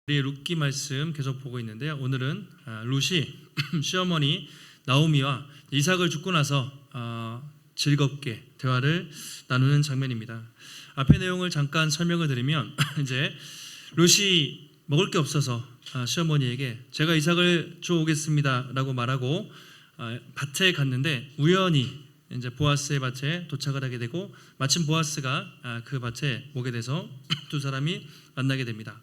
우리 룻기 말씀 계속 보고 있는데요. 오늘은 룻이 시어머니 나오미와 이삭을 죽고 나서 즐겁게 대화를 나누는 장면입니다. 앞의 내용을 잠깐 설명을 드리면 이제 룻이 먹을 게 없어서 시어머니에게 제가 이삭을 주오겠습니다라고 말하고 밭에 갔는데 우연히 이제 보아스의 밭에 도착을 하게 되고 마침 보아스가 그 밭에 오게 돼서 두 사람이 만나게 됩니다.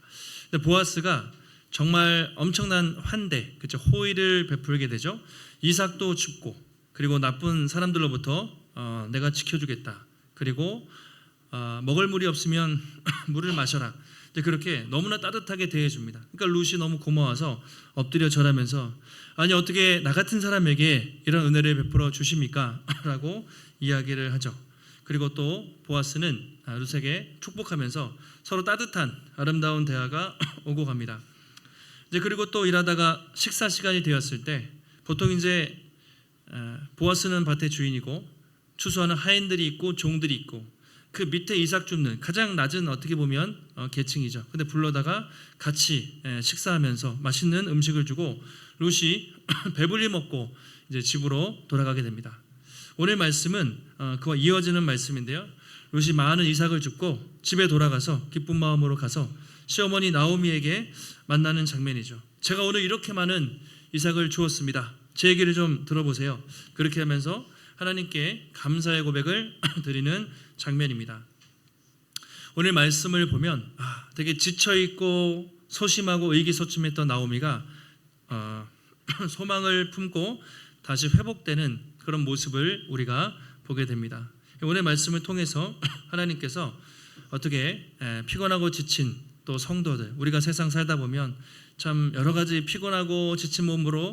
근데 보아스가 정말 엄청난 환대, 그렇죠? 호의를 베풀게 되죠. 이삭도 죽고 그리고 나쁜 사람들로부터 내가 지켜주겠다. 그리고 먹을 물이 없으면 물을 마셔라. 이제 그렇게 너무나 따뜻하게 대해줍니다. 그러니까 룻이 너무 고마워서 엎드려 절하면서 아니 어떻게 나 같은 사람에게 이런 은혜를 베풀어 주십니까? 라고 이야기를 하죠. 그리고 또 보아스는 룻에게 축복하면서 서로 따뜻한 아름다운 대화가 오고 갑니다. 이제 그리고 또 일하다가 식사 시간이 되었을 때 보통 이제 보아스는 밭의 주인이고 추수하는 하인들이 있고 종들이 있고 그 밑에 이삭 줍는 가장 낮은 어떻게 보면 계층이죠. 근데 불러다가 같이 식사하면서 맛있는 음식을 주고 룻이 배불리 먹고 이제 집으로 돌아가게 됩니다. 오늘 말씀은 그와 이어지는 말씀인데요. 룻이 많은 이삭을 줍고 집에 돌아가서 기쁜 마음으로 가서 시어머니 나오미에게 만나는 장면이죠. 제가 오늘 이렇게 많은 이삭을 주었습니다. 제 얘기를 좀 들어보세요. 그렇게 하면서 하나님께 감사의 고백을 드리는 장면입니다. 오늘 말씀을 보면 되게 지쳐있고 소심하고 의기소침했던 나오미가 소망을 품고 다시 회복되는 그런 모습을 우리가 보게 됩니다. 오늘 말씀을 통해서 하나님께서 어떻게 피곤하고 지친 또 성도들, 우리가 세상 살다 보면 참 여러 가지 피곤하고 지친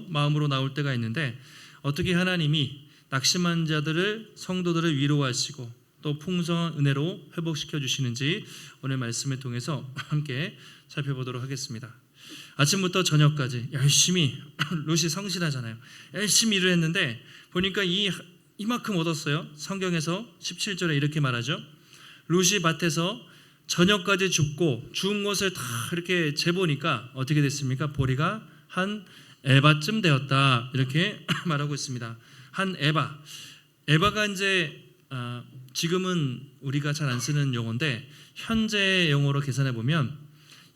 마음으로 나올 때가 있는데 어떻게 하나님이 낙심한 자들을, 성도들을 위로하시고 또 풍성한 은혜로 회복시켜 주시는지 오늘 말씀을 통해서 함께 살펴보도록 하겠습니다. 아침부터 저녁까지 열심히 룻이 성실하잖아요. 열심히 일을 했는데 보니까 이만큼 얻었어요. 성경에서 17절에 이렇게 말하죠. 룻이 밭에서 저녁까지 줍고 주운 것을 다 이렇게 재보니까 어떻게 됐습니까? 보리가 한 에바쯤 되었다. 이렇게 말하고 있습니다. 한 에바. 에바가 이제 지금은 우리가 잘 안 쓰는 용어인데 현재 용어로 계산해 보면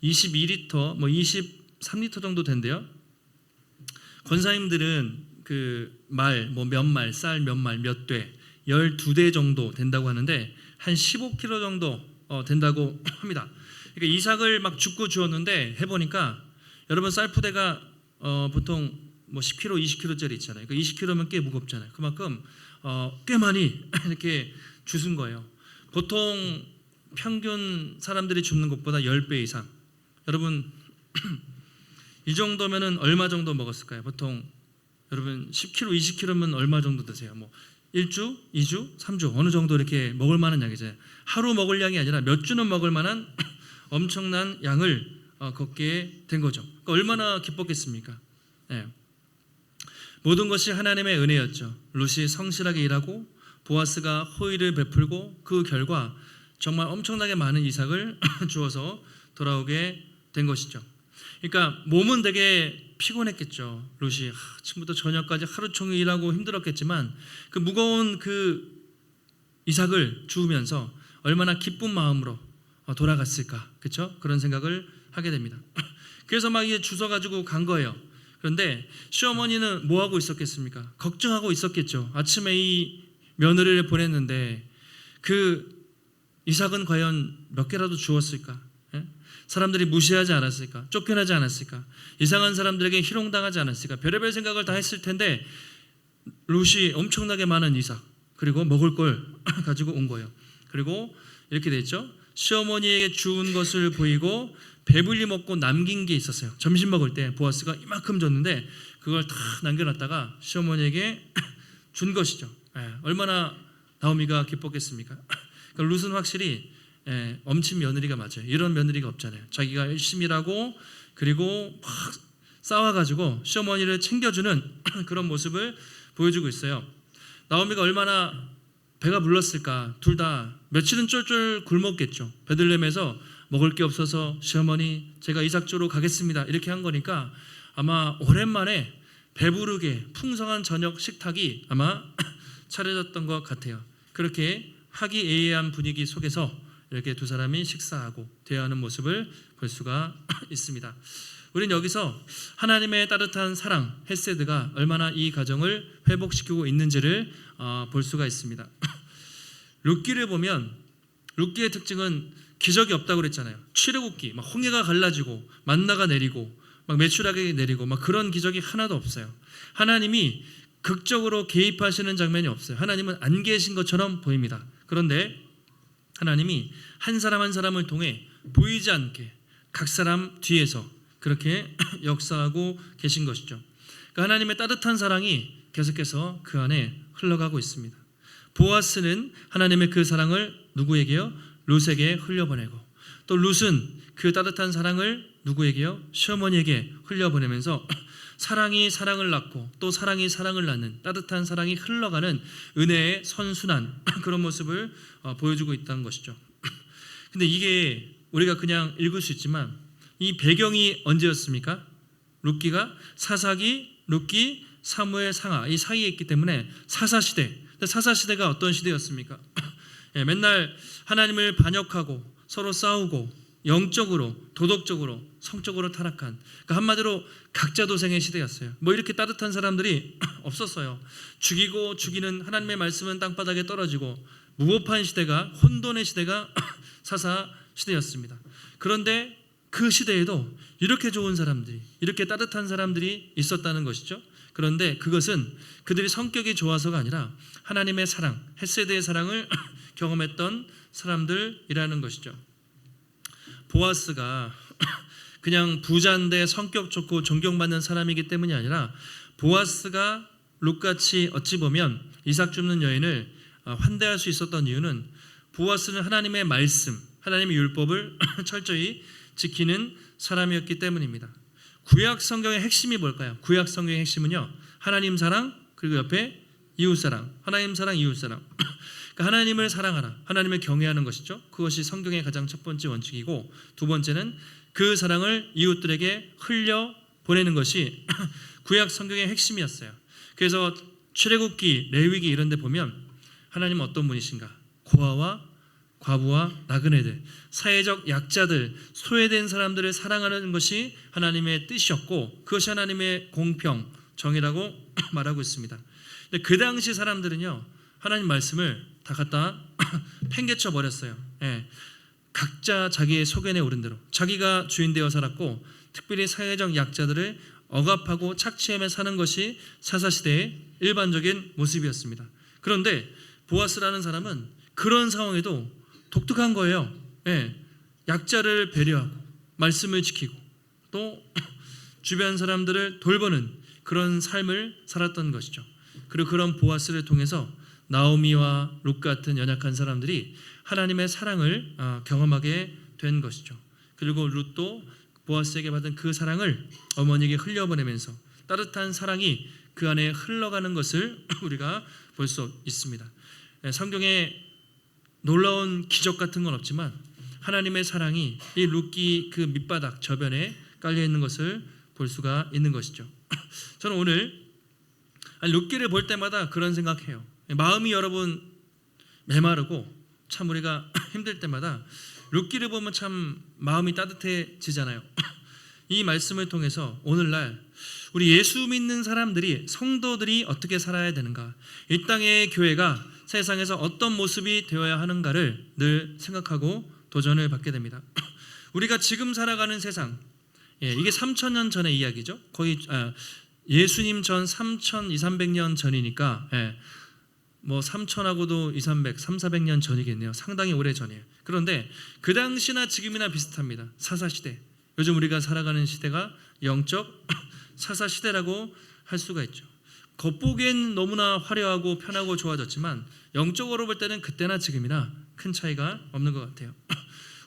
22리터, 23리터 정도 된대요. 권사님들은 그 몇 말, 쌀 몇 말, 몇 대, 12대 정도 된다고 하는데 한 15kg 정도 된다고 합니다. 그러니까 이삭을 막 줍고 주었는데 해보니까 여러분 쌀푸대가 보통 10kg, 20kg짜리 있잖아요. 그 20kg면 꽤 무겁잖아요. 그만큼 꽤 많이 이렇게 주신 거예요. 보통 평균 사람들이 줍는 것보다 10배 이상. 여러분 이 정도면은 얼마 정도 먹었을까요? 보통 여러분 10kg, 20kg면 얼마 정도 드세요? 1주, 2주, 3주 어느 정도 이렇게 먹을 만한 양이잖아요. 하루 먹을 양이 아니라 몇 주는 먹을 만한 엄청난 양을 걷게 된 거죠. 그러니까 얼마나 기뻤겠습니까? 네. 모든 것이 하나님의 은혜였죠. 룻이 성실하게 일하고 보아스가 호의를 베풀고 그 결과 정말 엄청나게 많은 이삭을 주어서 돌아오게 된 것이죠. 그러니까 몸은 되게 피곤했겠죠. 룻이 아침부터 저녁까지 하루 종일 일하고 힘들었겠지만 그 무거운 그 이삭을 주우면서 얼마나 기쁜 마음으로 돌아갔을까, 그렇죠? 그런 생각을 하게 됩니다. 그래서 막 이게 주워가지고 간 거예요. 그런데 시어머니는 뭐 하고 있었겠습니까? 걱정하고 있었겠죠. 아침에 이 며느리를 보냈는데 그 이삭은 과연 몇 개라도 주었을까? 사람들이 무시하지 않았을까? 쫓겨나지 않았을까? 이상한 사람들에게 희롱당하지 않았을까? 별의별 생각을 다 했을 텐데 룻이 엄청나게 많은 이삭 그리고 먹을 걸 가지고 온 거예요. 그리고 이렇게 됐죠. 시어머니에게 주운 것을 보이고 배불리 먹고 남긴 게 있었어요. 점심 먹을 때 보아스가 이만큼 줬는데 그걸 다 남겨놨다가 시어머니에게 준 것이죠. 얼마나 나오미가 기뻤겠습니까? 그러니까 룻은 확실히 엄친 며느리가 맞아요. 이런 며느리가 없잖아요. 자기가 열심히 일하고 그리고 막 싸워가지고 시어머니를 챙겨주는 그런 모습을 보여주고 있어요. 나오미가 얼마나 배가 불렀을까. 둘 다 며칠은 쫄쫄 굶었겠죠. 베들레헴에서 먹을 게 없어서 시어머니 제가 이삭 주러 가겠습니다 이렇게 한 거니까 아마 오랜만에 배부르게 풍성한 저녁 식탁이 아마 차려졌던 것 같아요. 그렇게 화기애애한 분위기 속에서 이렇게 두 사람이 식사하고 대화하는 모습을 볼 수가 있습니다. 우리는 여기서 하나님의 따뜻한 사랑, 헤세드가 얼마나 이 가정을 회복시키고 있는지를 볼 수가 있습니다. 룻기를 보면 룻기의 특징은 기적이 없다고 그랬잖아요. 출애굽기, 막 홍해가 갈라지고 만나가 내리고 막 메추라기 내리고 막 그런 기적이 하나도 없어요. 하나님이 극적으로 개입하시는 장면이 없어요. 하나님은 안 계신 것처럼 보입니다. 그런데 하나님이 한 사람 한 사람을 통해 보이지 않게 각 사람 뒤에서 그렇게 역사하고 계신 것이죠. 그러니까 하나님의 따뜻한 사랑이 계속해서 그 안에 흘러가고 있습니다. 보아스는 하나님의 그 사랑을 누구에게요? 룻에게 흘려보내고, 또 룻은 그 따뜻한 사랑을 누구에게요? 시어머니에게 흘려보내면서 사랑이 사랑을 낳고 또 사랑이 사랑을 낳는 따뜻한 사랑이 흘러가는 은혜의 선순환 그런 모습을 보여주고 있다는 것이죠. 근데 이게 우리가 그냥 읽을 수 있지만 이 배경이 언제였습니까? 룻기가 사사기, 룻기, 사무엘, 상하 이 사이에 있기 때문에 사사시대. 사사시대가 어떤 시대였습니까? 맨날 하나님을 반역하고 서로 싸우고 영적으로, 도덕적으로, 성적으로 타락한, 그러니까 한마디로 각자 도생의 시대였어요. 뭐 이렇게 따뜻한 사람들이 없었어요. 죽이고 죽이는 하나님의 말씀은 땅바닥에 떨어지고 무법한 시대가, 혼돈의 시대가 사사 시대였습니다. 그런데 그 시대에도 이렇게 좋은 사람들이, 이렇게 따뜻한 사람들이 있었다는 것이죠. 그런데 그것은 그들이 성격이 좋아서가 아니라 하나님의 사랑, 헤세드의 사랑을 경험했던 사람들이라는 것이죠. 보아스가 그냥 부자인데 성격 좋고 존경받는 사람이기 때문이 아니라 보아스가 룻같이 어찌 보면 이삭 줍는 여인을 환대할 수 있었던 이유는 보아스는 하나님의 말씀, 하나님의 율법을 철저히 지키는 사람이었기 때문입니다. 구약 성경의 핵심이 뭘까요? 구약 성경의 핵심은요, 하나님 사랑 그리고 옆에 이웃 사랑, 하나님 사랑, 이웃 사랑. 그러니까 하나님을 사랑하라, 하나님을 경외하는 것이죠. 그것이 성경의 가장 첫 번째 원칙이고, 두 번째는 그 사랑을 이웃들에게 흘려 보내는 것이 구약 성경의 핵심이었어요. 그래서 출애굽기, 레위기 이런 데 보면 하나님은 어떤 분이신가? 고아와 과부와 나그네들, 사회적 약자들, 소외된 사람들을 사랑하는 것이 하나님의 뜻이었고, 그것이 하나님의 공평, 정의라고 말하고 있습니다. 근데 그 당시 사람들은요, 하나님 말씀을 다 갖다 팽개쳐 버렸어요. 각자 자기의 소견에 오른 대로 자기가 주인 되어 살았고, 특별히 사회적 약자들을 억압하고 착취하며 사는 것이 사사시대의 일반적인 모습이었습니다. 그런데 보아스라는 사람은 그런 상황에도 독특한 거예요. 약자를 배려하고 말씀을 지키고 또 주변 사람들을 돌보는 그런 삶을 살았던 것이죠. 그리고 그런 보아스를 통해서 나오미와 룻 같은 연약한 사람들이 하나님의 사랑을 경험하게 된 것이죠. 그리고 룻도 보아스에게 받은 그 사랑을 어머니에게 흘려보내면서 따뜻한 사랑이 그 안에 흘러가는 것을 우리가 볼 수 있습니다. 성경에 놀라운 기적 같은 건 없지만 하나님의 사랑이 이 룻기 그 밑바닥 저변에 깔려 있는 것을 볼 수가 있는 것이죠. 저는 오늘 룻기를 볼 때마다 그런 생각해요. 마음이 여러분 메마르고 참 우리가 힘들 때마다 룻기를 보면 참 마음이 따뜻해지잖아요. 이 말씀을 통해서 오늘날 우리 예수 믿는 사람들이, 성도들이 어떻게 살아야 되는가, 이 땅의 교회가 세상에서 어떤 모습이 되어야 하는가를 늘 생각하고 도전을 받게 됩니다. 우리가 지금 살아가는 세상, 이게 3,000년 전의 이야기죠. 거의 예수님 전 3,200~300년 전이니까 뭐 3,000하고도 300~400년 전이겠네요. 상당히 오래 전이에요. 그런데 그 당시나 지금이나 비슷합니다. 사사시대. 요즘 우리가 살아가는 시대가 영적 사사시대라고 할 수가 있죠. 겉보기엔 너무나 화려하고 편하고 좋아졌지만 영적으로 볼 때는 그때나 지금이나 큰 차이가 없는 것 같아요.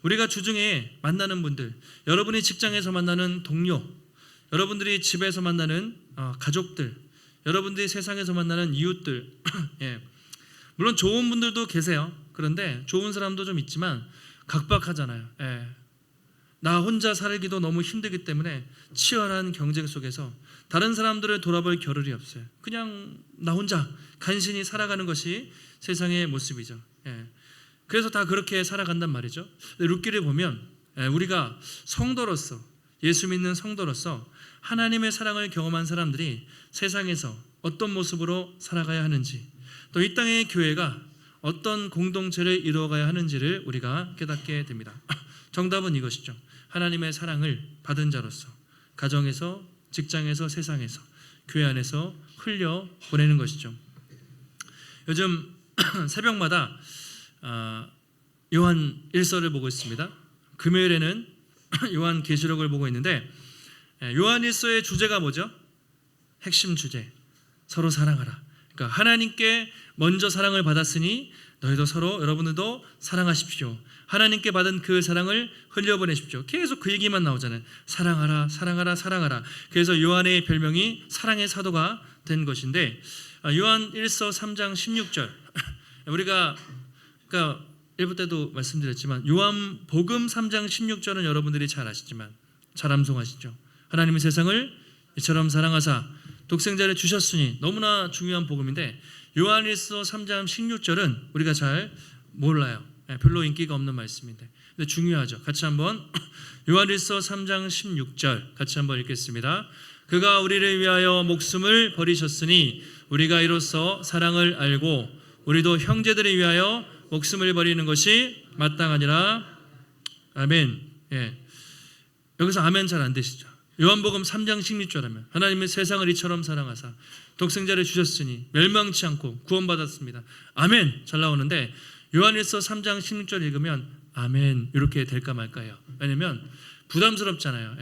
우리가 주중에 만나는 분들, 여러분이 직장에서 만나는 동료, 여러분들이 집에서 만나는 가족들, 여러분들이 세상에서 만나는 이웃들, 물론 좋은 분들도 계세요. 그런데 좋은 사람도 좀 있지만 각박하잖아요. 나 혼자 살기도 너무 힘들기 때문에 치열한 경쟁 속에서 다른 사람들을 돌아볼 겨를이 없어요. 그냥 나 혼자 간신히 살아가는 것이 세상의 모습이죠. 그래서 다 그렇게 살아간단 말이죠. 룻기를 보면 우리가 성도로서, 예수 믿는 성도로서 하나님의 사랑을 경험한 사람들이 세상에서 어떤 모습으로 살아가야 하는지, 또 이 땅의 교회가 어떤 공동체를 이루어가야 하는지를 우리가 깨닫게 됩니다. 정답은 이것이죠. 하나님의 사랑을 받은 자로서 가정에서, 직장에서, 세상에서, 교회 안에서 흘려 보내는 것이죠. 요즘 새벽마다 요한 1서를 보고 있습니다. 금요일에는 요한 계시록을 보고 있는데, 요한 1서의 주제가 뭐죠? 핵심 주제, 서로 사랑하라. 그러니까 하나님께 먼저 사랑을 받았으니 너희도 서로, 여러분들도 사랑하십시오. 하나님께 받은 그 사랑을 흘려보내십시오. 계속 그 얘기만 나오잖아요. 사랑하라, 사랑하라, 사랑하라. 그래서 요한의 별명이 사랑의 사도가 된 것인데, 요한 1서 3장 16절 우리가 그러니까 1부 때도 말씀드렸지만 요한 복음 3장 16절은 여러분들이 잘 아시지만 잘 암송하시죠. 하나님은 세상을 이처럼 사랑하사 독생자를 주셨으니, 너무나 중요한 복음인데 요한 1서 3장 16절은 우리가 잘 몰라요. 별로 인기가 없는 말씀인데 근데 중요하죠. 같이 한번 요한 1서 3장 16절 같이 한번 읽겠습니다. 그가 우리를 위하여 목숨을 버리셨으니 우리가 이로써 사랑을 알고 우리도 형제들을 위하여 목숨을 버리는 것이 마땅하니라. 아멘. 여기서 아멘 잘 안 되시죠? 요한복음 3장 16절 하면 하나님은 세상을 이처럼 사랑하사 독생자를 주셨으니 멸망치 않고 구원받았습니다. 아멘 잘 나오는데 요한일서 3장 16절 읽으면 아멘 이렇게 될까 말까요? 왜냐면 부담스럽잖아요.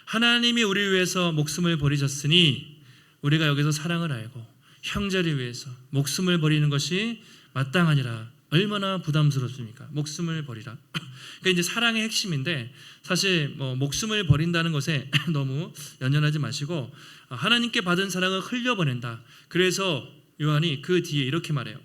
하나님이 우리 위해서 목숨을 버리셨으니 우리가 여기서 사랑을 알고 형제를 위해서 목숨을 버리는 것이 마땅하니라. 얼마나 부담스럽습니까? 목숨을 버리라. 그러니까 이제 사랑의 핵심인데, 사실 목숨을 버린다는 것에 너무 연연하지 마시고 하나님께 받은 사랑을 흘려보낸다. 그래서 요한이 그 뒤에 이렇게 말해요.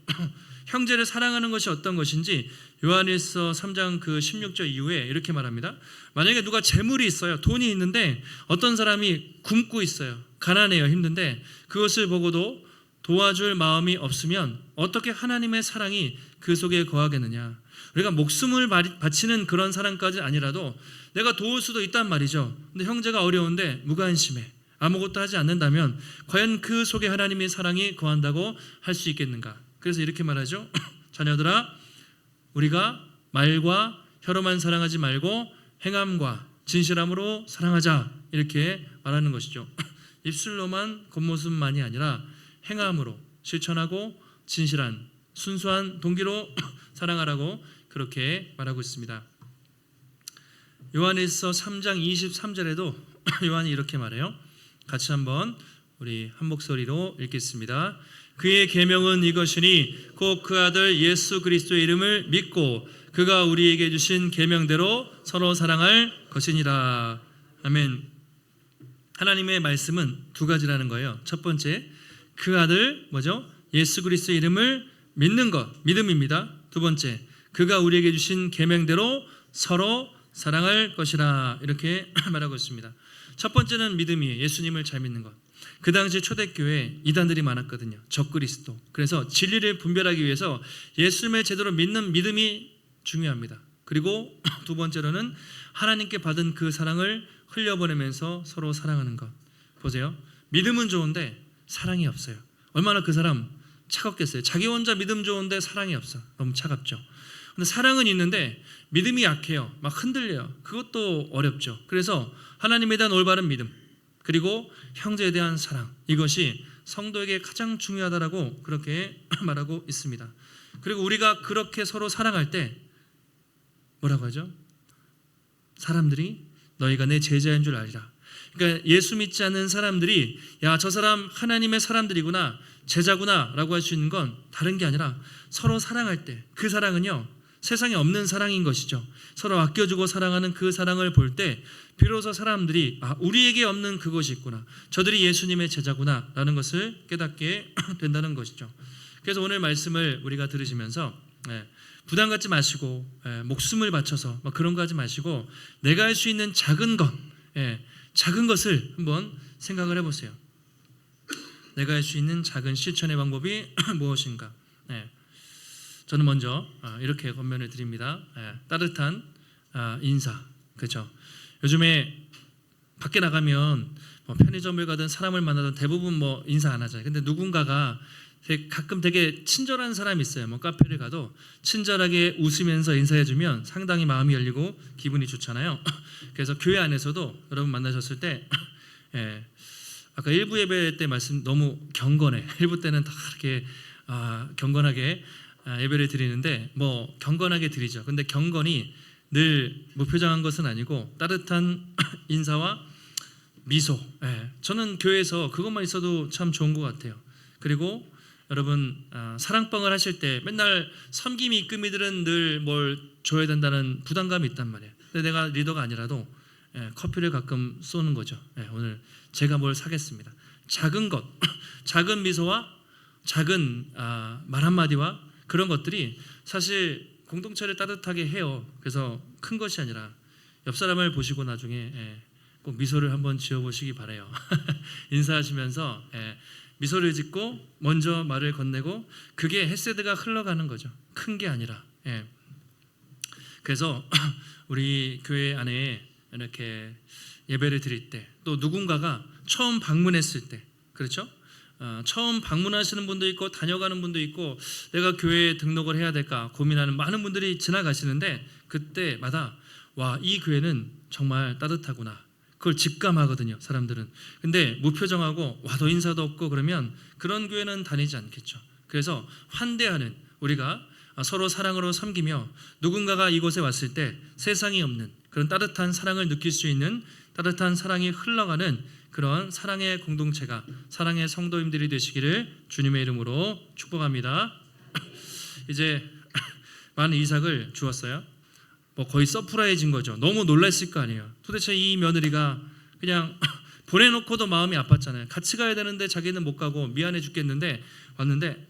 형제를 사랑하는 것이 어떤 것인지 요한일서 3장 그 16절 이후에 이렇게 말합니다. 만약에 누가 재물이 있어요. 돈이 있는데 어떤 사람이 굶고 있어요. 가난해요. 힘든데 그것을 보고도 도와줄 마음이 없으면 어떻게 하나님의 사랑이 그 속에 거하겠느냐. 우리가 목숨을 바치는 그런 사랑까지 아니라도 내가 도울 수도 있단 말이죠. 근데 형제가 어려운데 무관심해 아무것도 하지 않는다면 과연 그 속에 하나님의 사랑이 거한다고 할 수 있겠는가. 그래서 이렇게 말하죠. 자녀들아, 우리가 말과 혀로만 사랑하지 말고 행함과 진실함으로 사랑하자, 이렇게 말하는 것이죠. 입술로만 겉모습만이 아니라 행함으로 실천하고 진실한 순수한 동기로 사랑하라고 그렇게 말하고 있습니다. 요한일서 3장 23절에도 요한이 이렇게 말해요. 같이 한번 우리 한 목소리로 읽겠습니다. 그의 계명은 이것이니 곧 그 아들 예수 그리스도의 이름을 믿고 그가 우리에게 주신 계명대로 서로 사랑할 것이니라. 아멘. 하나님의 말씀은 두 가지라는 거예요. 첫 번째, 그 아들 뭐죠? 예수 그리스도의 이름을 믿는 것, 믿음입니다. 두 번째, 그가 우리에게 주신 계명대로 서로 사랑할 것이라, 이렇게 말하고 있습니다. 첫 번째는 믿음이에요. 예수님을 잘 믿는 것. 그 당시 초대교회에 이단들이 많았거든요. 적그리스도. 그래서 진리를 분별하기 위해서 예수님을 제대로 믿는 믿음이 중요합니다. 그리고 두 번째로는 하나님께 받은 그 사랑을 흘려보내면서 서로 사랑하는 것. 보세요. 믿음은 좋은데 사랑이 없어요. 얼마나 그 사람 차갑겠어요. 자기 혼자 믿음 좋은데 사랑이 없어. 너무 차갑죠. 근데 사랑은 있는데 믿음이 약해요. 막 흔들려요. 그것도 어렵죠. 그래서 하나님에 대한 올바른 믿음, 그리고 형제에 대한 사랑, 이것이 성도에게 가장 중요하다라고 그렇게 말하고 있습니다. 그리고 우리가 그렇게 서로 사랑할 때 뭐라고 하죠? 사람들이 너희가 내 제자인 줄 알리라. 그러니까 예수 믿지 않는 사람들이 야, 저 사람 하나님의 사람들이구나, 제자구나 라고 할 수 있는 건 다른 게 아니라 서로 사랑할 때, 그 사랑은요 세상에 없는 사랑인 것이죠. 서로 아껴주고 사랑하는 그 사랑을 볼 때 비로소 사람들이 우리에게 없는 그것이 있구나, 저들이 예수님의 제자구나 라는 것을 깨닫게 된다는 것이죠. 그래서 오늘 말씀을 우리가 들으시면서 부담 갖지 마시고 목숨을 바쳐서 막 그런 거 하지 마시고 내가 할 수 있는 작은 것, 작은 것을 한번 생각을 해보세요. 내가 할 수 있는 작은 실천의 방법이 무엇인가? 저는 먼저 이렇게 권면을 드립니다. 따뜻한 인사, 그렇죠? 요즘에 밖에 나가면 편의점을 가든 사람을 만나든 대부분 인사 안 하잖아요. 근데 누군가가 가끔 되게 친절한 사람이 있어요. 카페를 가도 친절하게 웃으면서 인사해주면 상당히 마음이 열리고 기분이 좋잖아요. 그래서 교회 안에서도 여러분 만나셨을 때 아까 일부 예배 때 말씀 너무 경건해. 일부 때는 다 이렇게 경건하게 예배를 드리는데 경건하게 드리죠. 근데 경건이 늘 무표정한 것은 아니고 따뜻한 인사와 미소. 저는 교회에서 그것만 있어도 참 좋은 것 같아요. 그리고 여러분 사랑방을 하실 때 맨날 섬김이 이끄미들은 늘 뭘 줘야 된다는 부담감이 있단 말이에요. 근데 내가 리더가 아니라도 커피를 가끔 쏘는 거죠. 오늘 제가 뭘 사겠습니다. 작은 것, 작은 미소와 작은 말 한마디와 그런 것들이 사실 공동체를 따뜻하게 해요. 그래서 큰 것이 아니라 옆 사람을 보시고 나중에 꼭 미소를 한번 지어보시기 바라요. 인사하시면서 미소를 짓고 먼저 말을 건네고 그게 헤세드가 흘러가는 거죠. 큰 게 아니라. 그래서 우리 교회 안에 이렇게 예배를 드릴 때 또 누군가가 처음 방문했을 때, 그렇죠? 처음 방문하시는 분도 있고 다녀가는 분도 있고 내가 교회에 등록을 해야 될까 고민하는 많은 분들이 지나가시는데 그때마다 와, 이 교회는 정말 따뜻하구나. 그걸 직감하거든요, 사람들은. 근데 무표정하고 와도 인사도 없고 그러면 그런 교회는 다니지 않겠죠. 그래서 환대하는, 우리가 서로 사랑으로 섬기며 누군가가 이곳에 왔을 때 세상이 없는 그런 따뜻한 사랑을 느낄 수 있는 따뜻한 사랑이 흘러가는 그런 사랑의 공동체가, 사랑의 성도님들이 되시기를 주님의 이름으로 축복합니다. 이제 많은 이삭을 주었어요. 거의 서프라이즈인 거죠. 너무 놀랐을 거 아니에요. 도대체 이 며느리가 그냥 보내놓고도 마음이 아팠잖아요. 같이 가야 되는데 자기는 못 가고 미안해 죽겠는데 왔는데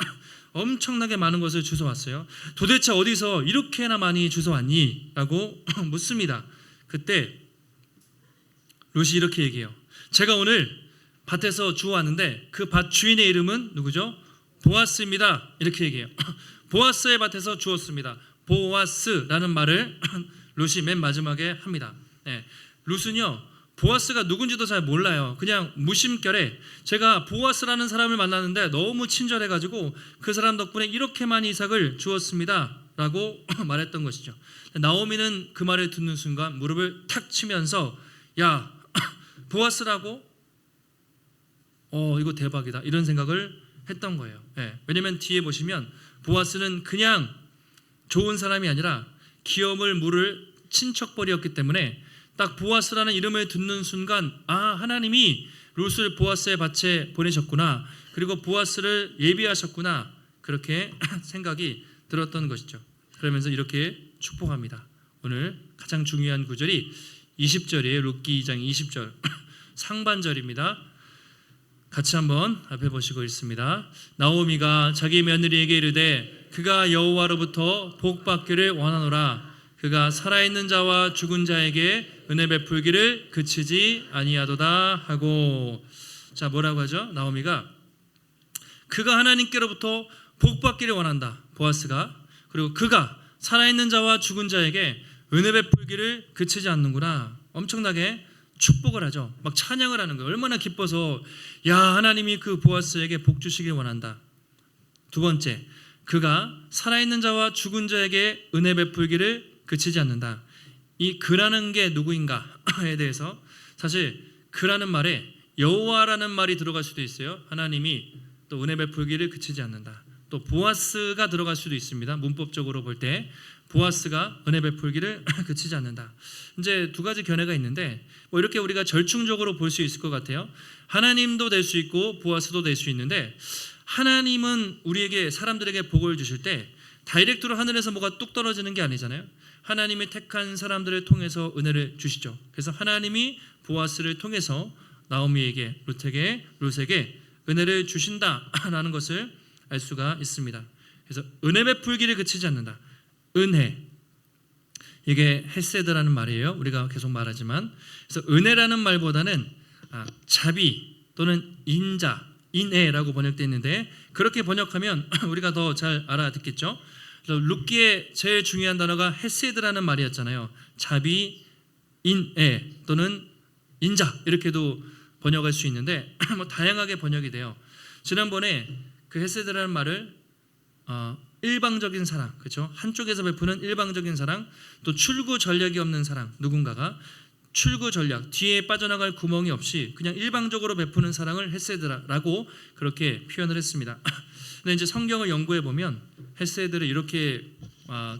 엄청나게 많은 것을 주워왔어요. 도대체 어디서 이렇게나 많이 주워왔니? 라고 묻습니다. 그때 룻이 이렇게 얘기해요. 제가 오늘 밭에서 주워왔는데 그 밭 주인의 이름은 누구죠? 보아스입니다. 이렇게 얘기해요. 보아스의 밭에서 주웠습니다. 보아스라는 말을 룻이 맨 마지막에 합니다. 룻은요, 보아스가 누군지도 잘 몰라요. 그냥 무심결에 제가 보아스라는 사람을 만났는데 너무 친절해가지고 그 사람 덕분에 이렇게 많이 이삭을 주었습니다 라고 말했던 것이죠. 나오미는 그 말을 듣는 순간 무릎을 탁 치면서 야, 보아스라고? 이거 대박이다 이런 생각을 했던 거예요. 왜냐면 뒤에 보시면 보아스는 그냥 좋은 사람이 아니라 기업을 물을 친척벌이었기 때문에 딱 보아스라는 이름을 듣는 순간 하나님이 룻을 보아스의 밭에 보내셨구나, 그리고 보아스를 예비하셨구나, 그렇게 생각이 들었던 것이죠. 그러면서 이렇게 축복합니다. 오늘 가장 중요한 구절이 20절이에요. 룻기 2장 20절 상반절입니다. 같이 한번 앞에 보시고 읽습니다. 나오미가 자기 며느리에게 이르되 그가 여호와로부터 복 받기를 원하노라. 그가 살아있는 자와 죽은 자에게 은혜 베풀기를 그치지 아니하도다 하고. 자, 뭐라고 하죠? 나오미가 그가 하나님께로부터 복 받기를 원한다, 보아스가. 그리고 그가 살아있는 자와 죽은 자에게 은혜 베풀기를 그치지 않는구나. 엄청나게 축복을 하죠. 막 찬양을 하는 거예요. 얼마나 기뻐서 야, 하나님이 그 보아스에게 복 주시길 원한다. 두 번째, 그가 살아있는 자와 죽은 자에게 은혜 베풀기를 그치지 않는다. 이 그라는 게 누구인가에 대해서 사실 그라는 말에 여호와라는 말이 들어갈 수도 있어요. 하나님이 또 은혜 베풀기를 그치지 않는다. 또 보아스가 들어갈 수도 있습니다. 문법적으로 볼 때 보아스가 은혜 베풀기를 그치지 않는다. 이제 두 가지 견해가 있는데 이렇게 우리가 절충적으로 볼 수 있을 것 같아요. 하나님도 될 수 있고 보아스도 될 수 있는데, 하나님은 우리에게, 사람들에게 복을 주실 때 다이렉트로 하늘에서 뭐가 뚝 떨어지는 게 아니잖아요. 하나님이 택한 사람들을 통해서 은혜를 주시죠. 그래서 하나님이 보아스를 통해서 나오미에게, 룻에게 은혜를 주신다라는 것을 알 수가 있습니다. 그래서 은혜 베풀기를 그치지 않는다. 은혜, 이게 헤세드라는 말이에요. 우리가 계속 말하지만, 그래서 은혜라는 말보다는 자비 또는 인자, 인애라고 번역되어 있는데, 그렇게 번역하면 우리가 더 잘 알아듣겠죠. 그래서 룻기의 제일 중요한 단어가 헤세드라는 말이었잖아요. 자비, 인애 또는 인자, 이렇게도 번역할 수 있는데 뭐 다양하게 번역이 돼요. 지난번에 그 헤세드라는 말을 일방적인 사랑, 그렇죠? 한쪽에서 베푸는 일방적인 사랑, 또 출구 전략이 없는 사랑, 누군가가 출구 전략, 뒤에 빠져나갈 구멍이 없이 그냥 일방적으로 베푸는 사랑을 헤세드라고 그렇게 표현을 했습니다. 근데 이제 성경을 연구해 보면 헤세드를 이렇게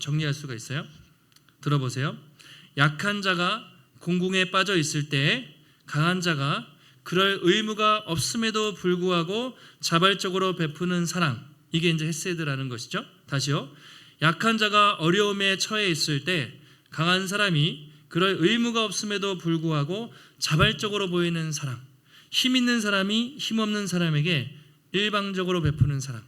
정리할 수가 있어요. 들어보세요. 약한 자가 공궁에 빠져 있을 때 강한 자가 그럴 의무가 없음에도 불구하고 자발적으로 베푸는 사랑, 이게 이제 헤세드라는 것이죠. 다시요. 약한 자가 어려움에 처해 있을 때 강한 사람이 그럴 의무가 없음에도 불구하고 자발적으로 보이는 사랑, 힘 있는 사람이 힘 없는 사람에게 일방적으로 베푸는 사랑.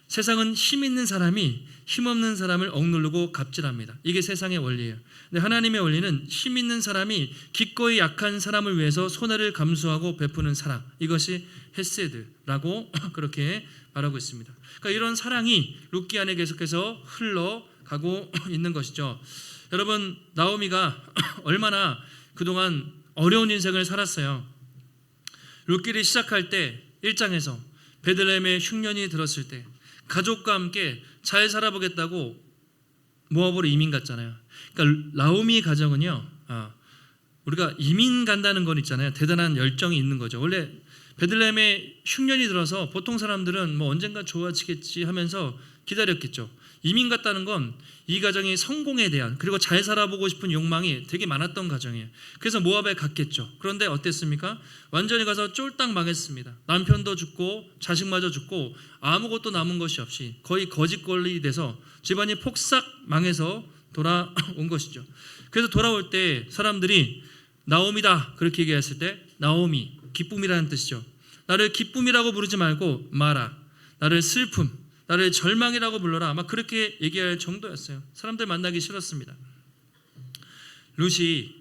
세상은 힘 있는 사람이 힘 없는 사람을 억누르고 갑질합니다. 이게 세상의 원리예요. 근데 하나님의 원리는 힘 있는 사람이 기꺼이 약한 사람을 위해서 손해를 감수하고 베푸는 사랑, 이것이 헤세드라고 그렇게 말하고 있습니다. 그러니까 이런 사랑이 룻기 안에 계속해서 흘러가고 있는 것이죠. 여러분, 나오미가 얼마나 그동안 어려운 인생을 살았어요. 룻기를 시작할 때 1장에서 베들레헴에 흉년이 들었을 때 가족과 함께 잘 살아보겠다고 모압으로 이민 갔잖아요. 그러니까 나오미 가정은요, 우리가 이민 간다는 건 있잖아요. 대단한 열정이 있는 거죠. 원래 베들레헴에 흉년이 들어서 보통 사람들은 뭐 언젠가 좋아지겠지 하면서 기다렸겠죠. 이민 갔다는 건 이 가정이 성공에 대한, 그리고 잘 살아보고 싶은 욕망이 되게 많았던 가정이에요. 그래서 모압에 갔겠죠. 그런데 어땠습니까? 완전히 가서 쫄딱 망했습니다. 남편도 죽고 자식마저 죽고 아무것도 남은 것이 없이 거의 거짓골이 돼서 집안이 폭삭 망해서 돌아온 것이죠. 그래서 돌아올 때 사람들이 나오미다 그렇게 얘기했을 때, 나오미, 기쁨이라는 뜻이죠. 나를 기쁨이라고 부르지 말고 마라, 나를 슬픔, 나를 절망이라고 불러라, 아마 그렇게 얘기할 정도였어요. 사람들 만나기 싫었습니다. 룻이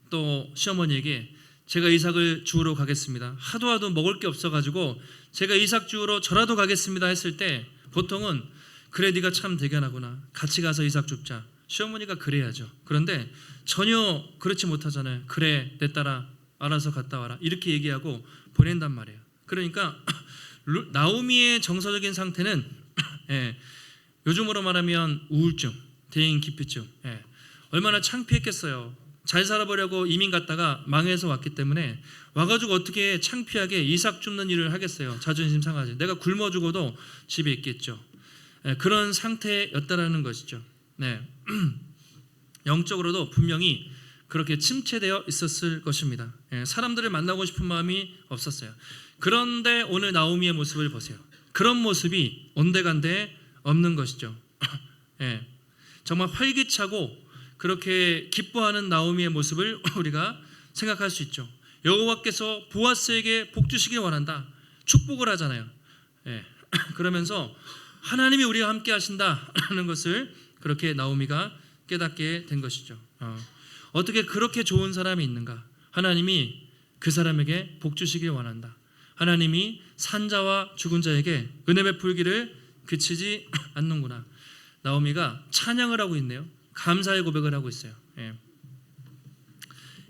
또 시어머니에게 제가 이삭을 주우러 가겠습니다, 하도 먹을 게 없어가지고 제가 이삭 주우러 저라도 가겠습니다 했을 때 보통은 그래 네가 참 대견하구나, 같이 가서 이삭 줍자, 시어머니가 그래야죠. 그런데 전혀 그렇지 못하잖아요. 그래 내 딸아 알아서 갔다 와라, 이렇게 얘기하고 보낸단 말이에요. 그러니까 나오미의 정서적인 상태는 요즘으로 말하면 우울증, 대인기피증, 얼마나 창피했겠어요. 잘 살아보려고 이민 갔다가 망해서 왔기 때문에 와가지고 어떻게 창피하게 이삭 줍는 일을 하겠어요. 자존심 상하지. 내가 굶어 죽어도 집에 있겠죠. 그런 상태였다라는 것이죠. 영적으로도 분명히 그렇게 침체되어 있었을 것입니다. 사람들을 만나고 싶은 마음이 없었어요. 그런데 오늘 나오미의 모습을 보세요. 그런 모습이 온데간데 없는 것이죠. 정말 활기차고 그렇게 기뻐하는 나오미의 모습을 우리가 생각할 수 있죠. 여호와께서 보아스에게 복 주시길 원한다, 축복을 하잖아요. 그러면서 하나님이 우리와 함께 하신다라는 것을 그렇게 나오미가 깨닫게 된 것이죠. 어떻게 그렇게 좋은 사람이 있는가? 하나님이 그 사람에게 복 주시길 원한다. 하나님이 산자와 죽은 자에게 은혜 베풀기를 그치지 않는구나. 나오미가 찬양을 하고 있네요. 감사의 고백을 하고 있어요.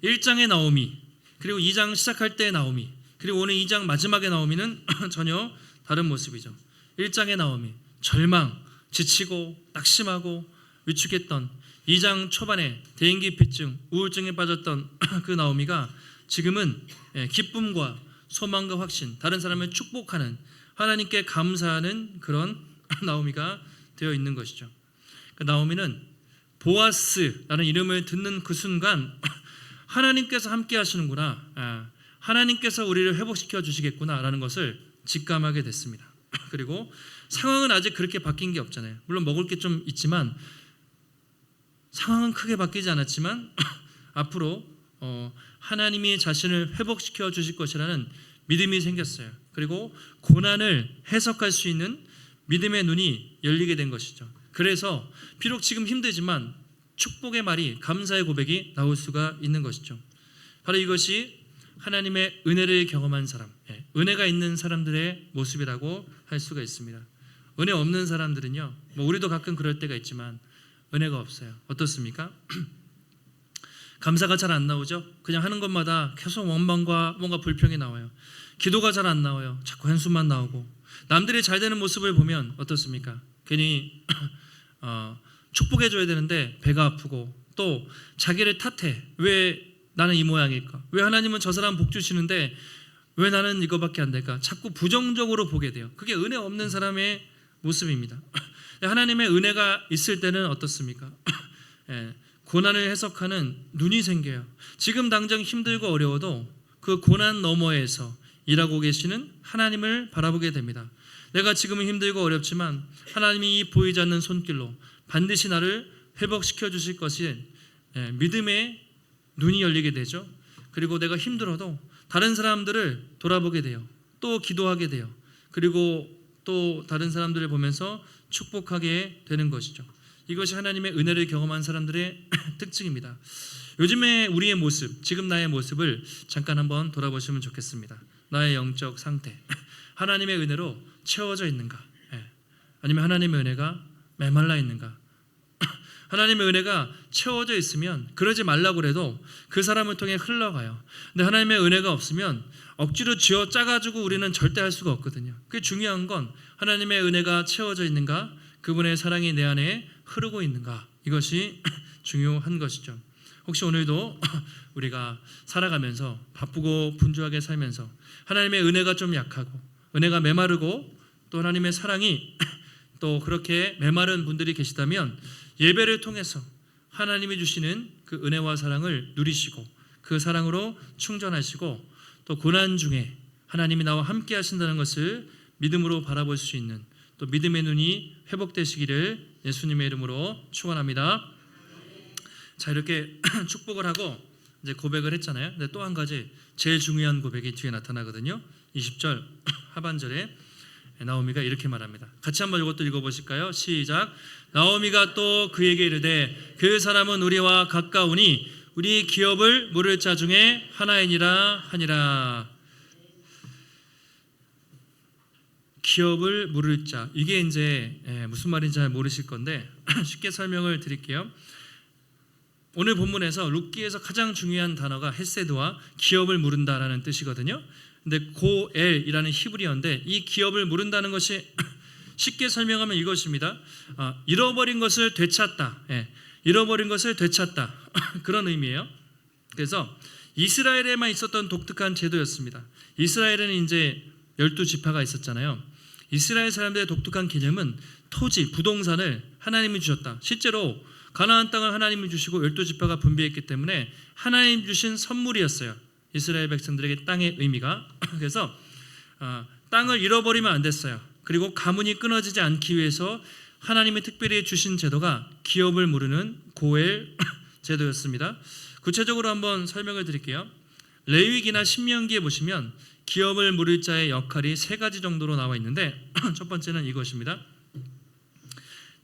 1장의 나오미, 그리고 2장 시작할 때의 나오미, 그리고 오늘 2장 마지막의 나오미는 전혀 다른 모습이죠. 1장의 나오미, 절망, 지치고 낙심하고 위축했던 2장 초반에 대인기피증, 우울증에 빠졌던 그 나오미가 지금은 기쁨과 소망과 확신, 다른 사람을 축복하는, 하나님께 감사하는 그런 나오미가 되어 있는 것이죠. 나오미는 보아스라는 이름을 듣는 그 순간 하나님께서 함께 하시는구나, 하나님께서 우리를 회복시켜 주시겠구나 라는 것을 직감하게 됐습니다. 그리고 상황은 아직 그렇게 바뀐 게 없잖아요. 물론 먹을 게 좀 있지만 상황은 크게 바뀌지 않았지만 앞으로 하나님이 자신을 회복시켜 주실 것이라는 믿음이 생겼어요. 그리고 고난을 해석할 수 있는 믿음의 눈이 열리게 된 것이죠. 그래서 비록 지금 힘들지만 축복의 말이, 감사의 고백이 나올 수가 있는 것이죠. 바로 이것이 하나님의 은혜를 경험한 사람, 은혜가 있는 사람들의 모습이라고 할 수가 있습니다. 은혜 없는 사람들은요, 우리도 가끔 그럴 때가 있지만 은혜가 없어요. 어떻습니까? 감사가 잘 안 나오죠. 그냥 하는 것마다 계속 원망과 뭔가 불평이 나와요. 기도가 잘 안 나와요. 자꾸 한숨만 나오고, 남들이 잘 되는 모습을 보면 어떻습니까? 괜히 축복해 줘야 되는데 배가 아프고, 또 자기를 탓해. 왜 나는 이 모양일까? 왜 하나님은 저 사람 복 주시는데 왜 나는 이거밖에 안 될까? 자꾸 부정적으로 보게 돼요. 그게 은혜 없는 사람의 모습입니다. 하나님의 은혜가 있을 때는 어떻습니까? 고난을 해석하는 눈이 생겨요. 지금 당장 힘들고 어려워도 그 고난 너머에서 일하고 계시는 하나님을 바라보게 됩니다. 내가 지금은 힘들고 어렵지만 하나님이 이 보이지 않는 손길로 반드시 나를 회복시켜 주실 것이, 믿음의 눈이 열리게 되죠. 그리고 내가 힘들어도 다른 사람들을 돌아보게 돼요. 또 기도하게 돼요. 그리고 또 다른 사람들을 보면서 축복하게 되는 것이죠. 이것이 하나님의 은혜를 경험한 사람들의 특징입니다. 요즘에 우리의 모습, 지금 나의 모습을 잠깐 한번 돌아보시면 좋겠습니다. 나의 영적 상태, 하나님의 은혜로 채워져 있는가? 아니면 하나님의 은혜가 메말라 있는가? 하나님의 은혜가 채워져 있으면 그러지 말라고 해도 그 사람을 통해 흘러가요. 근데 하나님의 은혜가 없으면 억지로 쥐어 짜가지고 우리는 절대 할 수가 없거든요. 그게 중요한 건 하나님의 은혜가 채워져 있는가, 그분의 사랑이 내 안에 흐르고 있는가, 이것이 중요한 것이죠. 혹시 오늘도 우리가 살아가면서 바쁘고 분주하게 살면서 하나님의 은혜가 좀 약하고, 은혜가 메마르고, 또 하나님의 사랑이 또 그렇게 메마른 분들이 계시다면 예배를 통해서 하나님이 주시는 그 은혜와 사랑을 누리시고 그 사랑으로 충전하시고, 또 고난 중에 하나님이 나와 함께 하신다는 것을 믿음으로 바라볼 수 있는, 또 믿음의 눈이 회복되시기를 예수님의 이름으로 축원합니다. 자, 이렇게 축복을 하고 이제 고백을 했잖아요. 근데 또 한 가지 제일 중요한 고백이 뒤에 나타나거든요. 20절 하반절에 나오미가 이렇게 말합니다. 같이 한번 이것도 읽어보실까요? 시작. 나오미가 또 그에게 이르되 그 사람은 우리와 가까우니 우리 기업을 물을 자 중에 하나이니라 하니라. 기업을 물을 자, 이게 이제 무슨 말인지 잘 모르실 건데 쉽게 설명을 드릴게요. 오늘 본문에서 룻기에서 가장 중요한 단어가 헤세드와 기업을 물은다라는 뜻이거든요. 근데 고엘이라는 히브리어인데 이 기업을 물은다는 것이 쉽게 설명하면 이것입니다. 잃어버린 것을 되찾다. 잃어버린 것을 되찾다. 그런 의미예요. 그래서 이스라엘에만 있었던 독특한 제도였습니다. 이스라엘에는 이제 12지파가 있었잖아요. 이스라엘 사람들의 독특한 개념은 토지, 부동산을 하나님이 주셨다. 실제로 가나안 땅을 하나님이 주시고 12지파가 분배했기 때문에 하나님 주신 선물이었어요. 이스라엘 백성들에게 땅의 의미가. 그래서 땅을 잃어버리면 안 됐어요. 그리고 가문이 끊어지지 않기 위해서 하나님이 특별히 주신 제도가 기업을 물으는 고엘 제도였습니다. 구체적으로 한번 설명을 드릴게요. 레위기나 신명기에 보시면 기업을 물을 자의 역할이 세 가지 정도로 나와 있는데 첫 번째는 이것입니다.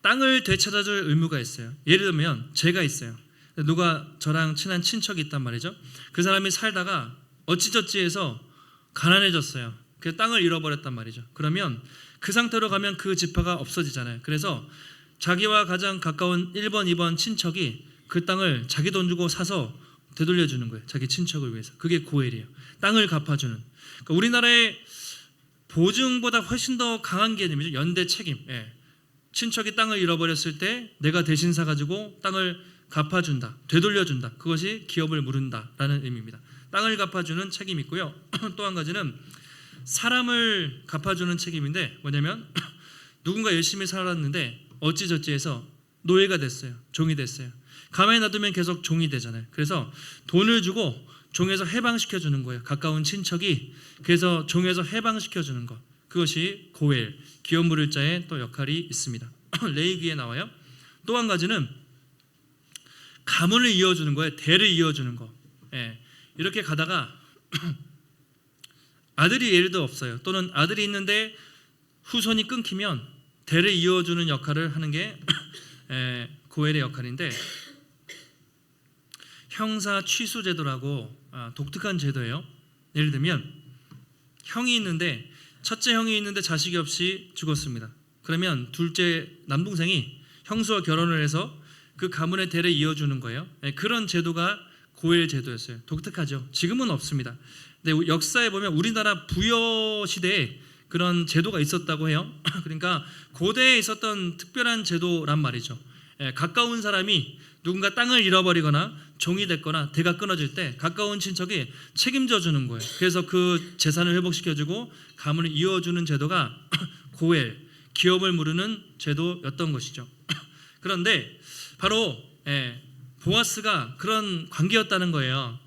땅을 되찾아줄 의무가 있어요. 예를 들면 제가 있어요. 누가 저랑 친한 친척이 있단 말이죠. 그 사람이 살다가 어찌저찌해서 가난해졌어요. 그 땅을 잃어버렸단 말이죠. 그러면 그 상태로 가면 그 지파가 없어지잖아요. 그래서 자기와 가장 가까운 1번, 2번 친척이 그 땅을 자기 돈 주고 사서 되돌려주는 거예요. 자기 친척을 위해서. 그게 고엘이에요. 땅을 갚아주는. 그러니까 우리나라의 보증보다 훨씬 더 강한 개념이죠. 연대 책임. 친척이 땅을 잃어버렸을 때 내가 대신 사가지고 땅을 갚아준다, 되돌려준다. 그것이 기업을 물은다라는 의미입니다. 땅을 갚아주는 책임이 있고요. 또 한 가지는 사람을 갚아주는 책임인데 뭐냐면 누군가 열심히 살았는데 어찌저찌해서 노예가 됐어요. 종이 됐어요. 가만히 놔두면 계속 종이 되잖아요. 그래서 돈을 주고 종에서 해방시켜주는 거예요. 가까운 친척이. 그래서 종에서 해방시켜주는 것. 그것이 고엘, 기업 물을 자의 또 역할이 있습니다. 레위기에 나와요. 또 한 가지는 가문을 이어주는 거예요. 대를 이어주는 거. 이렇게 가다가 아들이 예를 들어 없어요. 또는 아들이 있는데 후손이 끊기면 대를 이어주는 역할을 하는 게 고엘의 역할인데, 형사 취소 제도라고 독특한 제도예요. 예를 들면 형이 있는데, 첫째 형이 있는데 자식이 없이 죽었습니다. 그러면 둘째 남동생이 형수와 결혼을 해서 그 가문의 대를 이어주는 거예요. 그런 제도가 고엘 제도였어요. 독특하죠. 지금은 없습니다. 근데 역사에 보면 우리나라 부여 시대에 그런 제도가 있었다고 해요. 그러니까 고대에 있었던 특별한 제도란 말이죠. 가까운 사람이 누군가 땅을 잃어버리거나 종이 됐거나 대가 끊어질 때 가까운 친척이 책임져 주는 거예요. 그래서 그 재산을 회복시켜주고 가문을 이어주는 제도가 고엘, 기업을 무르는 제도였던 것이죠. 그런데 바로 보아스가 그런 관계였다는 거예요.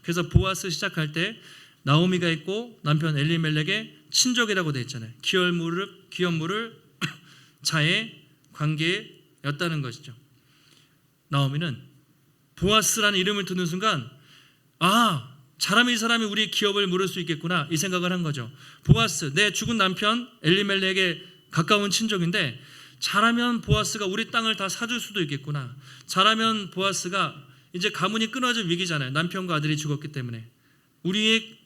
그래서 보아스 시작할 때 나오미가 있고 남편 엘리멜렉의 친족이라고 되어 있잖아요. 기업 물을 자의 관계였다는 것이죠. 나오미는 보아스라는 이름을 듣는 순간, 이 사람이 우리 기업을 물을 수 있겠구나, 이 생각을 한 거죠. 보아스, 내 죽은 남편 엘리멜렉의 가까운 친족인데 잘하면 보아스가 우리 땅을 다 사줄 수도 있겠구나. 잘하면 보아스가, 이제 가문이 끊어질 위기잖아요. 남편과 아들이 죽었기 때문에 우리의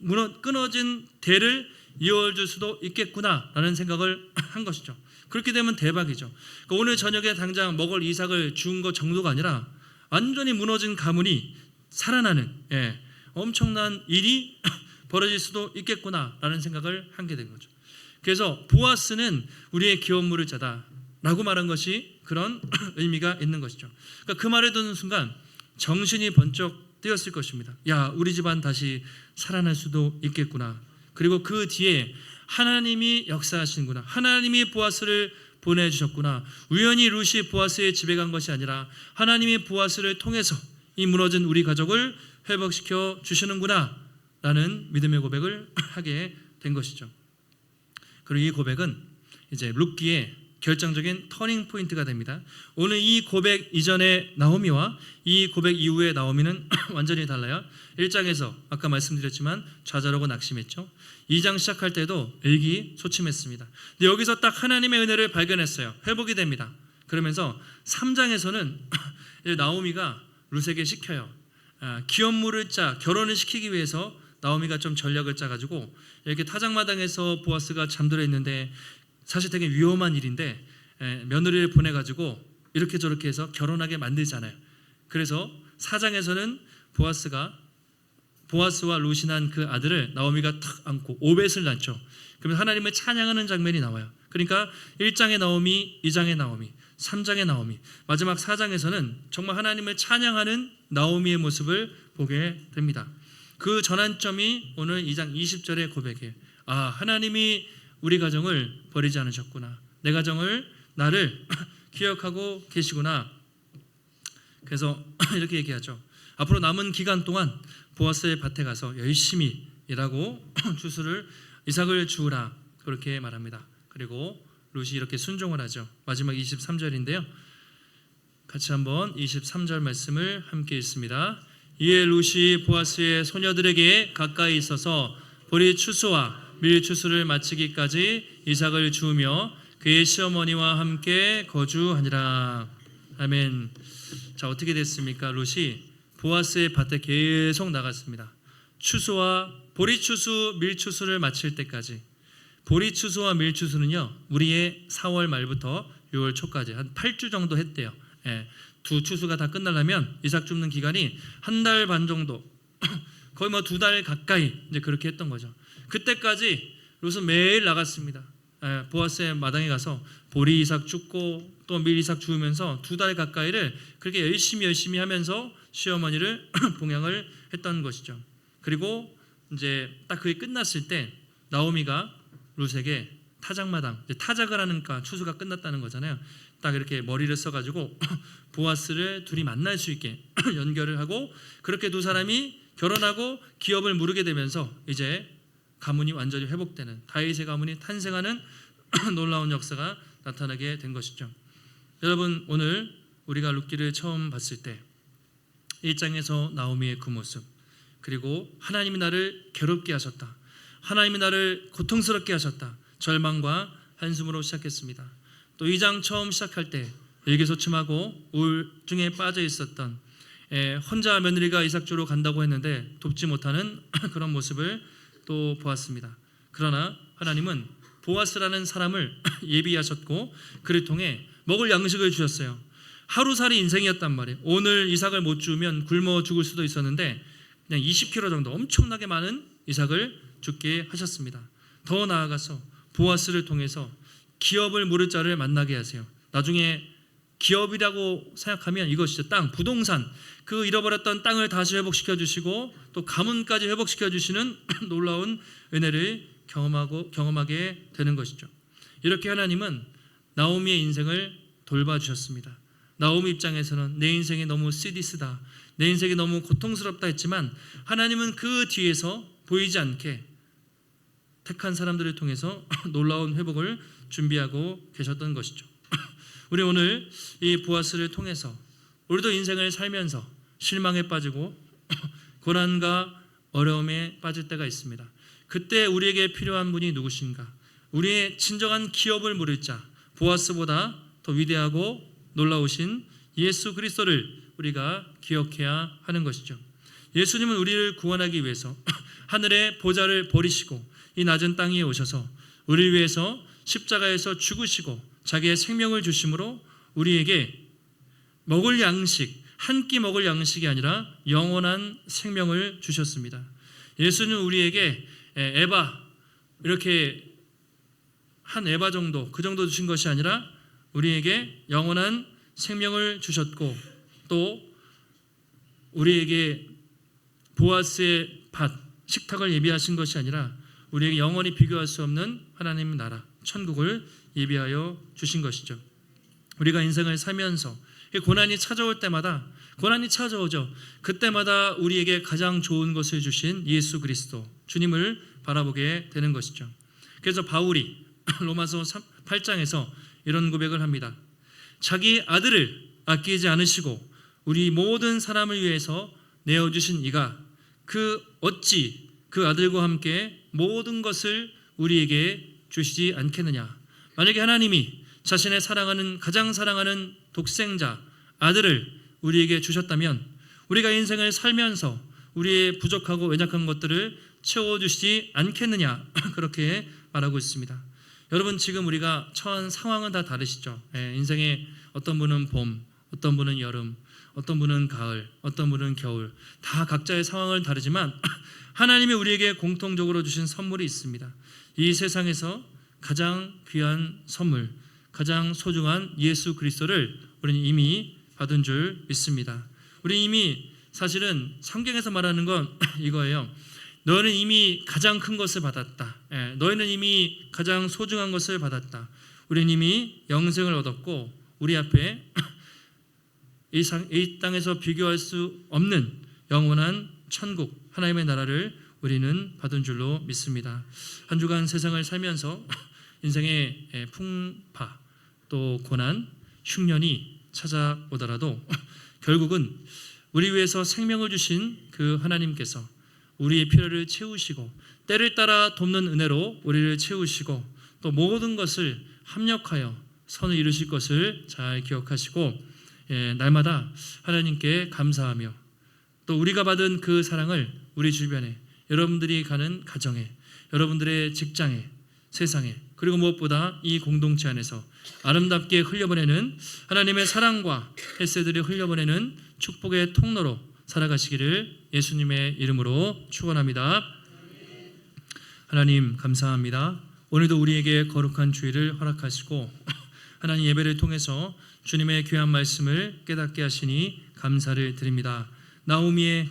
끊어진 대를 이어줄 수도 있겠구나라는 생각을 한 것이죠. 그렇게 되면 대박이죠. 그러니까 오늘 저녁에 당장 먹을 이삭을 준 것 정도가 아니라 완전히 무너진 가문이 살아나는 엄청난 일이 벌어질 수도 있겠구나라는 생각을 하게 된 거죠. 그래서 보아스는 우리의 기업 물을 자다라고 말한 것이 그런 의미가 있는 것이죠. 그러니까 그 말을 듣는 순간 정신이 번쩍 뜨였을 것입니다. 야, 우리 집안 다시 살아날 수도 있겠구나. 그리고 그 뒤에 하나님이 역사하시는구나. 하나님이 보아스를 보내주셨구나. 우연히 룻이 보아스의 집에 간 것이 아니라 하나님이 보아스를 통해서 이 무너진 우리 가족을 회복시켜 주시는구나 라는 믿음의 고백을 하게 된 것이죠. 그리고 이 고백은 이제 룻기의 결정적인 터닝 포인트가 됩니다. 오늘 이 고백 이전의 나오미와 이 고백 이후의 나오미는 완전히 달라요. 1장에서 아까 말씀드렸지만 좌절하고 낙심했죠. 2장 시작할 때도 의기소침했습니다. 근데 여기서 딱 하나님의 은혜를 발견했어요. 회복이 됩니다. 그러면서 3장에서는 나오미가 룻에게 시켜요. 기업 물을 짜, 결혼을 시키기 위해서 나오미가 좀 전략을 짜가지고 이렇게 타작마당에서 보아스가 잠들어 있는데, 사실 되게 위험한 일인데 며느리를 보내가지고 이렇게 저렇게 해서 결혼하게 만들잖아요. 그래서 4장에서는 보아스와 룻이 난 그 아들을 나오미가 탁 안고 오벳을 낳죠. 그러면 하나님을 찬양하는 장면이 나와요. 그러니까 1장의 나오미, 2장의 나오미, 3장의 나오미, 마지막 4장에서는 정말 하나님을 찬양하는 나오미의 모습을 보게 됩니다. 그 전환점이 오늘 2장 20절의 고백이에요. 하나님이 우리 가정을 버리지 않으셨구나. 내 가정을, 나를 기억하고 계시구나. 그래서 이렇게 얘기하죠. 앞으로 남은 기간 동안 보아스의 밭에 가서 열심히 일하고 이삭을 주우라, 그렇게 말합니다. 그리고 룻이 이렇게 순종을 하죠. 마지막 23절인데요. 같이 한번 23절 말씀을 함께 읽습니다. 이에 룻이 보아스의 소녀들에게 가까이 있어서 보리 추수와 밀 추수를 마치기까지 이삭을 주우며 그의 시어머니와 함께 거주하니라. 아멘. 자, 어떻게 됐습니까? 룻이 보아스의 밭에 계속 나갔습니다. 추수와 보리 추수, 밀 추수를 마칠 때까지. 보리 추수와 밀 추수는요, 우리의 4월 말부터 6월 초까지 한 8주 정도 했대요. 두 추수가 다 끝나려면 이삭 줍는 기간이 한 달 반 정도, 거의 2달 가까이 이제 그렇게 했던 거죠. 그때까지 룻은 매일 나갔습니다. 보아스의 마당에 가서 보리 이삭 줍고 또 밀 이삭 주우면서 2달 가까이를 그렇게 열심히 하면서 시어머니를 봉양을 했던 것이죠. 그리고 이제 딱 그게 끝났을 때 나오미가 룻에게 타작마당, 타작을 하니까 추수가 끝났다는 거잖아요. 딱 이렇게 머리를 써가지고 보아스를 둘이 만날 수 있게 연결을 하고, 그렇게 두 사람이 결혼하고 기업을 무르게 되면서 이제 가문이 완전히 회복되는, 다윗의 가문이 탄생하는 놀라운 역사가 나타나게 된 것이죠. 여러분, 오늘 우리가 룻기를 처음 봤을 때 1장에서 나오미의 그 모습, 그리고 하나님이 나를 괴롭게 하셨다, 하나님이 나를 고통스럽게 하셨다, 절망과 한숨으로 시작했습니다. 또 2장 처음 시작할 때 일기소침하고 우울증에 빠져 있었던 혼자 며느리가 이삭주로 간다고 했는데 돕지 못하는 그런 모습을 또 보았습니다. 그러나 하나님은 보아스라는 사람을 예비하셨고 그를 통해 먹을 양식을 주셨어요. 하루살이 인생이었단 말이에요. 오늘 이삭을 못 주면 굶어 죽을 수도 있었는데 그냥 20kg 정도 엄청나게 많은 이삭을 죽게 하셨습니다. 더 나아가서 보아스를 통해서 기업을 물을 자를 만나게 하세요. 나중에 기업이라고 생각하면 이것이죠. 땅, 부동산, 그 잃어버렸던 땅을 다시 회복시켜 주시고 또 가문까지 회복시켜 주시는 놀라운 은혜를 경험하게 되는 것이죠. 이렇게 하나님은 나오미의 인생을 돌봐주셨습니다. 나오미 입장에서는 내 인생이 너무 쓰디쓰다, 내 인생이 너무 고통스럽다 했지만 하나님은 그 뒤에서 보이지 않게 택한 사람들을 통해서 놀라운 회복을 준비하고 계셨던 것이죠. 우리 오늘 이 보아스를 통해서 우리도 인생을 살면서 실망에 빠지고 고난과 어려움에 빠질 때가 있습니다. 그때 우리에게 필요한 분이 누구신가? 우리의 진정한 기업을 물을 자, 보아스보다 더 위대하고 놀라우신 예수 그리스도를 우리가 기억해야 하는 것이죠. 예수님은 우리를 구원하기 위해서 하늘의 보좌를 버리시고 이 낮은 땅에 오셔서 우리를 위해서 십자가에서 죽으시고 자기의 생명을 주심으로 우리에게 먹을 양식, 한 끼 먹을 양식이 아니라 영원한 생명을 주셨습니다. 예수는 우리에게 에바, 이렇게 한 에바 정도, 그 정도 주신 것이 아니라 우리에게 영원한 생명을 주셨고 또 우리에게 보아스의 밭, 식탁을 예비하신 것이 아니라 우리에게 영원히 비교할 수 없는 하나님의 나라, 천국을 예비하여 주신 것이죠. 우리가 인생을 살면서 고난이 찾아올 때마다, 고난이 찾아오죠. 그때마다 우리에게 가장 좋은 것을 주신 예수 그리스도, 주님을 바라보게 되는 것이죠. 그래서 바울이 로마서 8장에서 이런 고백을 합니다. 자기 아들을 아끼지 않으시고 우리 모든 사람을 위해서 내어주신 이가 어찌 그 아들과 함께 모든 것을 우리에게 주시지 않겠느냐. 만약에 하나님이 자신의 가장 사랑하는 독생자 아들을 우리에게 주셨다면 우리가 인생을 살면서 우리의 부족하고 연약한 것들을 채워주시지 않겠느냐, 그렇게 말하고 있습니다. 여러분, 지금 우리가 처한 상황은 다 다르시죠. 인생의 어떤 분은 봄, 어떤 분은 여름, 어떤 분은 가을, 어떤 분은 겨울, 다 각자의 상황은 다르지만 하나님이 우리에게 공통적으로 주신 선물이 있습니다. 이 세상에서 가장 귀한 선물, 가장 소중한 예수 그리스도를 우리는 이미 받은 줄 믿습니다. 우리 이미 사실은 성경에서 말하는 건 이거예요. 너는 이미 가장 큰 것을 받았다. 너희는 이미 가장 소중한 것을 받았다. 우리는 이미 영생을 얻었고 우리 앞에 이 땅에서 비교할 수 없는 영원한 천국, 하나님의 나라를 우리는 받은 줄로 믿습니다. 한 주간 세상을 살면서 인생의 풍파, 또 고난, 흉년이 찾아오더라도 결국은 우리 위해서 생명을 주신 그 하나님께서 우리의 필요를 채우시고 때를 따라 돕는 은혜로 우리를 채우시고 또 모든 것을 합력하여 선을 이루실 것을 잘 기억하시고 날마다 하나님께 감사하며 또 우리가 받은 그 사랑을 우리 주변에, 여러분들이 가는 가정에, 여러분들의 직장에, 세상에, 그리고 무엇보다 이 공동체 안에서 아름답게 흘려보내는 하나님의 사랑과 햇새들이 흘려보내는 축복의 통로로 살아가시기를 예수님의 이름으로 축원합니다. 하나님 감사합니다. 오늘도 우리에게 거룩한 주일을 허락하시고 하나님 예배를 통해서 주님의 귀한 말씀을 깨닫게 하시니 감사를 드립니다. 나오미의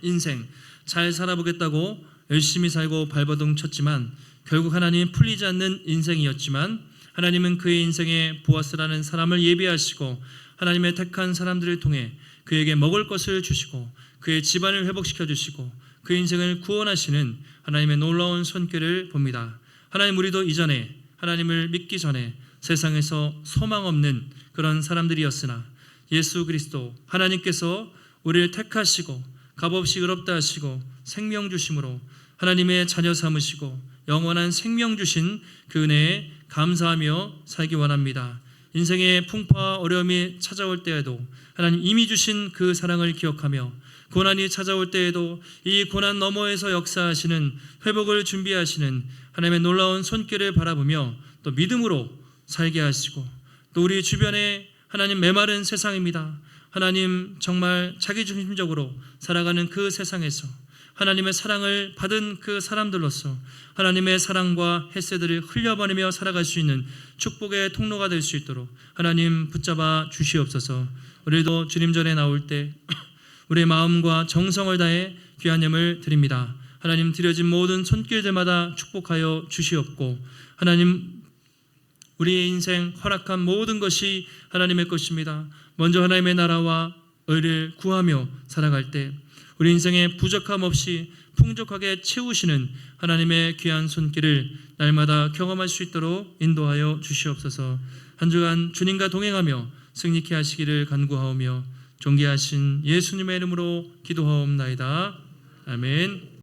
인생 잘 살아보겠다고 열심히 살고 발버둥 쳤지만 결국 하나님 풀리지 않는 인생이었지만 하나님은 그의 인생에 보아스라는 사람을 예비하시고 하나님의 택한 사람들을 통해 그에게 먹을 것을 주시고 그의 집안을 회복시켜 주시고 그의 인생을 구원하시는 하나님의 놀라운 손길을 봅니다. 하나님, 우리도 이전에 하나님을 믿기 전에 세상에서 소망 없는 그런 사람들이었으나 예수 그리스도 하나님께서 우리를 택하시고 값없이 의롭다 하시고 생명 주심으로 하나님의 자녀 삼으시고 영원한 생명 주신 그 은혜에 감사하며 살기 원합니다. 인생의 풍파와 어려움이 찾아올 때에도 하나님 이미 주신 그 사랑을 기억하며 고난이 찾아올 때에도 이 고난 너머에서 역사하시는 회복을 준비하시는 하나님의 놀라운 손길을 바라보며 또 믿음으로 살게 하시고, 또 우리 주변에 하나님 메마른 세상입니다. 하나님 정말 자기중심적으로 살아가는 그 세상에서 하나님의 사랑을 받은 그 사람들로서 하나님의 사랑과 햇새들을 흘려보내며 살아갈 수 있는 축복의 통로가 될 수 있도록 하나님 붙잡아 주시옵소서. 우리도 주님 전에 나올 때 우리의 마음과 정성을 다해 귀한 예물 드립니다. 하나님 드려진 모든 손길들마다 축복하여 주시옵고, 하나님 우리의 인생 허락한 모든 것이 하나님의 것입니다. 먼저 하나님의 나라와 의를 구하며 살아갈 때 우리 인생에 부족함 없이 풍족하게 채우시는 하나님의 귀한 손길을 날마다 경험할 수 있도록 인도하여 주시옵소서. 한 주간 주님과 동행하며 승리케 하시기를 간구하오며 존귀하신 예수님의 이름으로 기도하옵나이다. 아멘.